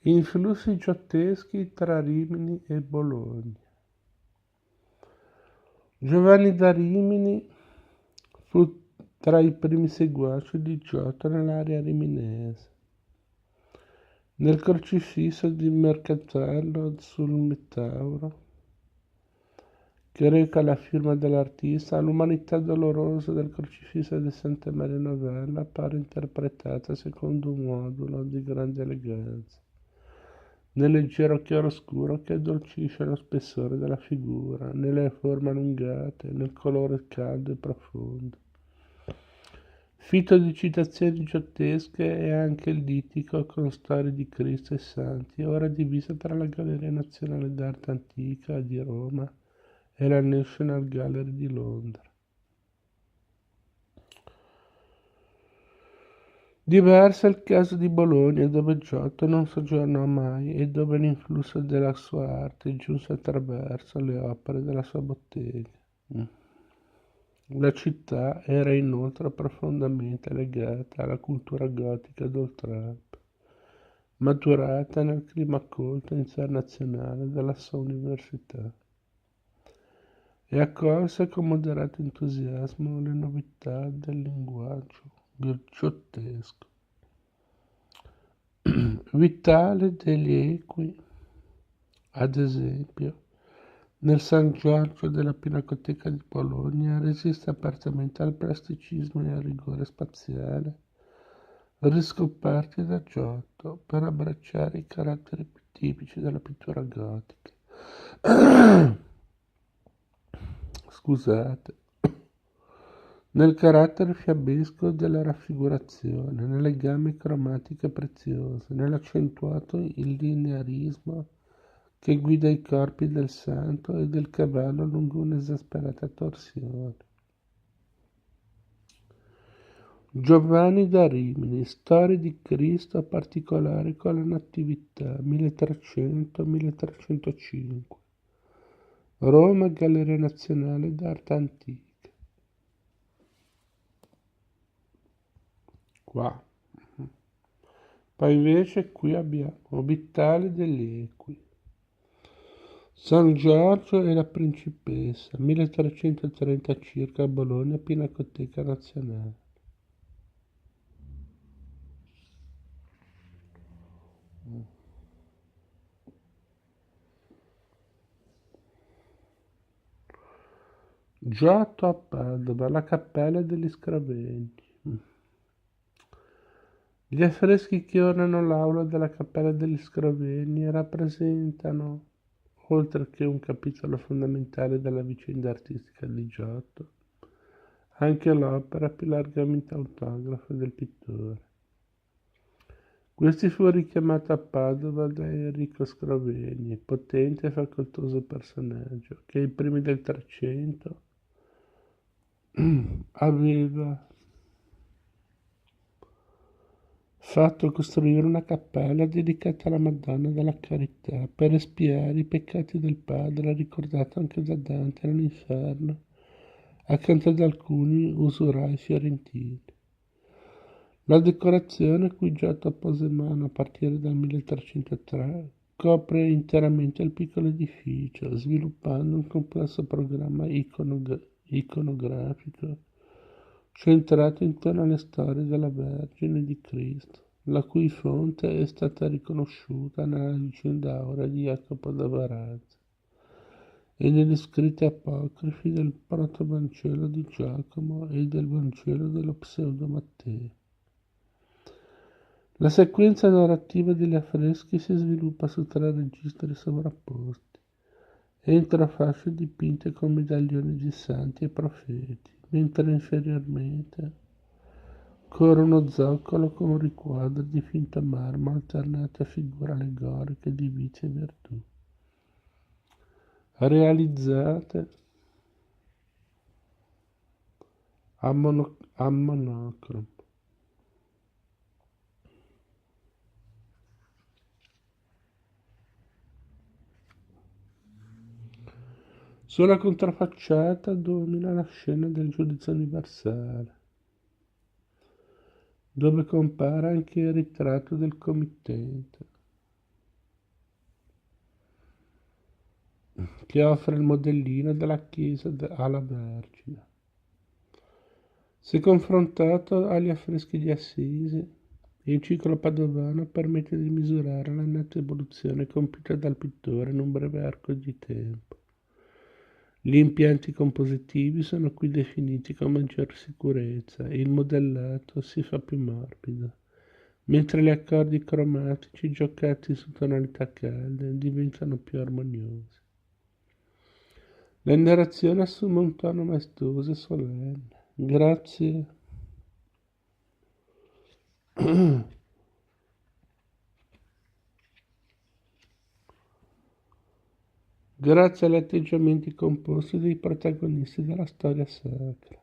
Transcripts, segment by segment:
Influssi giotteschi tra Rimini e Bologna. Giovanni da Rimini fu tra i primi seguaci di Giotto nell'area riminese. Nel crocifisso di Mercatello sul Metauro, che reca la firma dell'artista, l'umanità dolorosa del crocifisso di Santa Maria Novella appare interpretata secondo un modulo di grande eleganza, nel leggero chiaroscuro che addolcisce lo spessore della figura, nelle forme allungate, nel colore caldo e profondo. Fito di citazioni giottesche è anche il dittico con storie di Cristo e santi, ora diviso tra la Galleria Nazionale d'Arte Antica di Roma e la National Gallery di Londra. Diverso è il caso di Bologna, dove Giotto non soggiornò mai e dove l'influsso della sua arte giunse attraverso le opere della sua bottega. La città era inoltre profondamente legata alla cultura gotica d'Oltralpe, maturata nel clima colto internazionale della sua università, e accolse con moderato entusiasmo le novità del linguaggio giottesco. Vitale degli Equi, ad esempio, nel San Giorgio della Pinacoteca di Bologna resiste apertamente al plasticismo e al rigore spaziale riscoperti da Giotto per abbracciare i caratteri più tipici della pittura gotica. Scusate. Nel carattere fiabesco della raffigurazione, nelle gambe cromatiche preziose, nell'accentuato il linearismo che guida i corpi del santo e del cavallo lungo un'esasperata torsione. Giovanni da Rimini, storia di Cristo particolare con la Natività, 1300-1305. Roma, Galleria Nazionale d'Arte Antica. Qua. Poi invece qui abbiamo Vitale degli Equi. San Giorgio e la Principessa, 1330 circa a Bologna, Pinacoteca Nazionale. Giotto a Padova, la Cappella degli Scrovegni. Gli affreschi che ornano l'aula della Cappella degli Scrovegni rappresentano, oltre che un capitolo fondamentale della vicenda artistica di Giotto, anche l'opera più largamente autografa del pittore. Questi fu richiamato a Padova da Enrico Scrovegni, potente e facoltoso personaggio, che ai primi del Trecento aveva fatto costruire una cappella dedicata alla Madonna della Carità per espiare i peccati del padre, ricordato anche da Dante nell'Inferno, accanto ad alcuni usurai fiorentini. La decorazione, cui Giotto pose mano a partire dal 1303, copre interamente il piccolo edificio, sviluppando un complesso programma iconografico centrato intorno alle storie della Vergine e di Cristo, la cui fonte è stata riconosciuta nella vicenda aurea di Jacopo da Varazza e negli scritti apocrifi del protovangelo di Giacomo e del Vangelo dello pseudo Matteo. La sequenza narrativa degli affreschi si sviluppa su 3 registri sovrapposti, entro fasce dipinte con medaglioni di santi e profeti, mentre inferiormente corre uno zoccolo con riquadri di finto marmo alternati a figure allegoriche di vita e virtù, realizzate a monocromo. Sulla controfacciata domina la scena del giudizio universale, dove compare anche il ritratto del committente. che offre il modellino della Chiesa alla Vergine. Se confrontato agli affreschi di Assisi, il ciclo padovano permette di misurare la netta evoluzione compiuta dal pittore in un breve arco di tempo. Gli impianti compositivi sono qui definiti con maggior sicurezza e il modellato si fa più morbido, mentre gli accordi cromatici giocati su tonalità calde diventano più armoniosi. La narrazione assume un tono maestoso e solenne. Grazie. Grazie agli atteggiamenti composti dei protagonisti della storia sacra.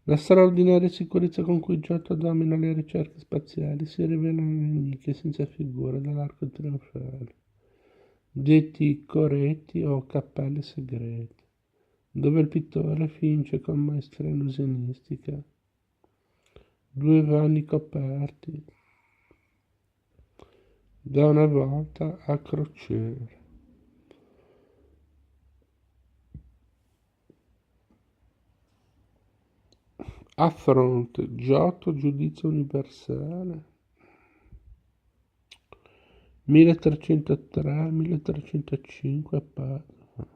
La straordinaria sicurezza con cui Giotto domina le ricerche spaziali si rivela nelle nicchie senza figura dell'arco trionfale, detti coretti o cappelle segrete, dove il pittore finge con maestria illusionistica due vani coperti da una volta a crociera. Affronte, Giotto, giudizio universale, 1303-1305 Padova,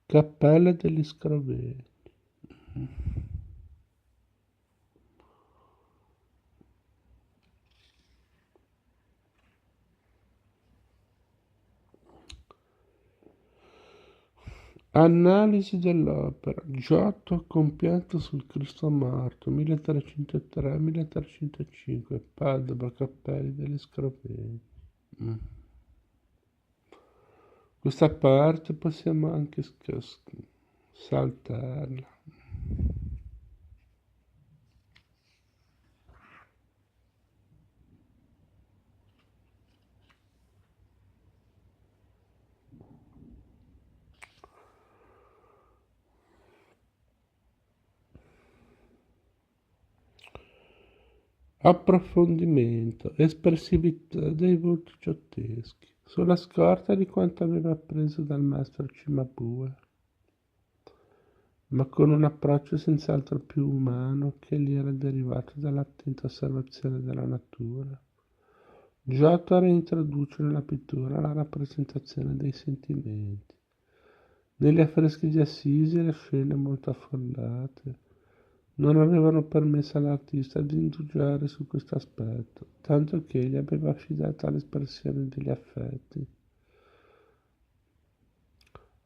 Cappella degli Scrovegni. Analisi dell'opera. Giotto compianto sul Cristo morto, 1303-1305 Padova, Cappella degli Scrovegni. Questa parte possiamo anche saltarla. Approfondimento, espressività dei volti giotteschi, sulla scorta di quanto aveva appreso dal maestro Cimabue, ma con un approccio senz'altro più umano che gli era derivato dall'attenta osservazione della natura. Giotto reintroduce nella pittura la rappresentazione dei sentimenti. Negli affreschi di Assisi le scene molto affollate non avevano permesso all'artista di indugiare su questo aspetto, tanto che egli aveva affidato all'espressione degli affetti.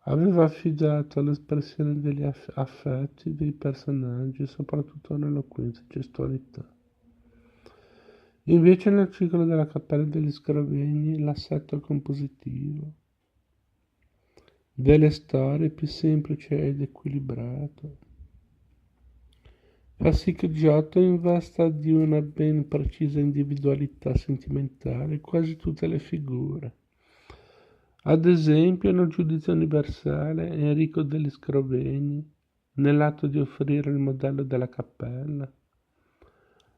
Aveva affidato all'espressione degli affetti dei personaggi, soprattutto un'eloquenza e gestualità. Invece nel ciclo della Cappella degli Scrovegni l'assetto compositivo delle storie più semplice ed equilibrato fa sì che Giotto investa di una ben precisa individualità sentimentale quasi tutte le figure. Ad esempio, nel giudizio universale, Enrico degli Scrovegni, nell'atto di offrire il modello della cappella,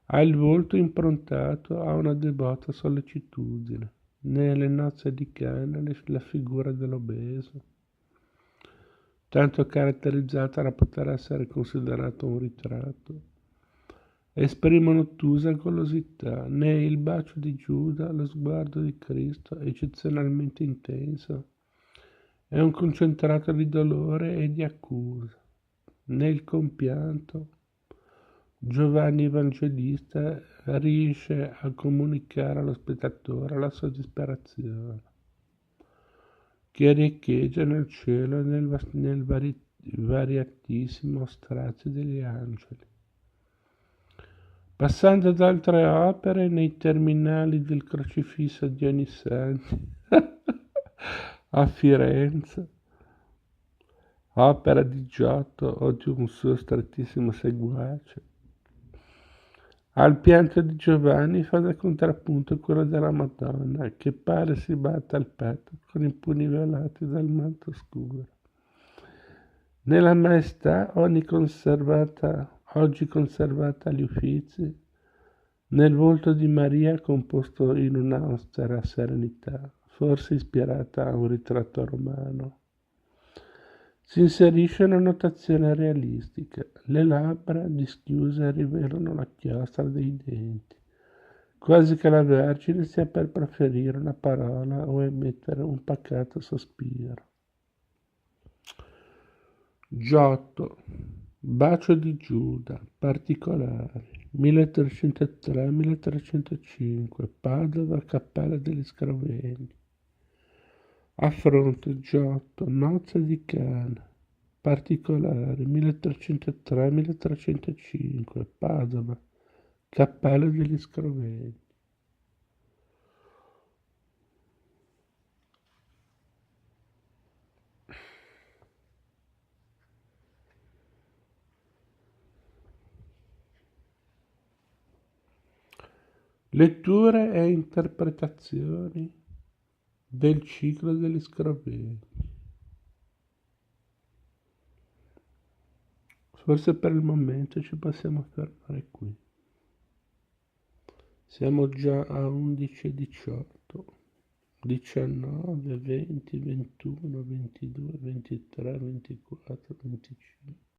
ha il volto improntato a una devota sollecitudine. Nelle nozze di Cana la figura dell'obeso, tanto caratterizzata da poter essere considerato un ritratto, esprime un'ottusa golosità, né il bacio di Giuda, lo sguardo di Cristo, eccezionalmente intenso, è un concentrato di dolore e di accusa, né il compianto. Giovanni Evangelista riesce a comunicare allo spettatore la sua disperazione, che riecheggia nel cielo e nel variatissimo strazio degli angeli. Passando ad altre opere nei terminali del Crocifisso di Ognissanti a Firenze, opera di Giotto o di un suo strettissimo seguace, al pianto di Giovanni fa da contrappunto quello della Madonna, che pare si batta al petto con i pugni velati dal manto scuro. Nella maestà oggi conservata agli Uffizi, nel volto di Maria composto in un'austera serenità, forse ispirata a un ritratto romano. Si inserisce una notazione realistica. Le labbra dischiuse rivelano la chiostra dei denti, quasi che la Vergine sia per proferire una parola o emettere un pacato sospiro. Giotto, Bacio di Giuda, particolari, 1303-1305, Padova, Cappella degli Scrovegni. Affronto, Giotto, Nozze di Cana, particolari, 1303-1305, Padova, Cappella degli Scrovegni. Letture e interpretazioni del ciclo degli Scrovegni. Forse per il momento ci possiamo fermare qui. Siamo già a 11:18, 19, 20, 21, 22, 23, 24, 25.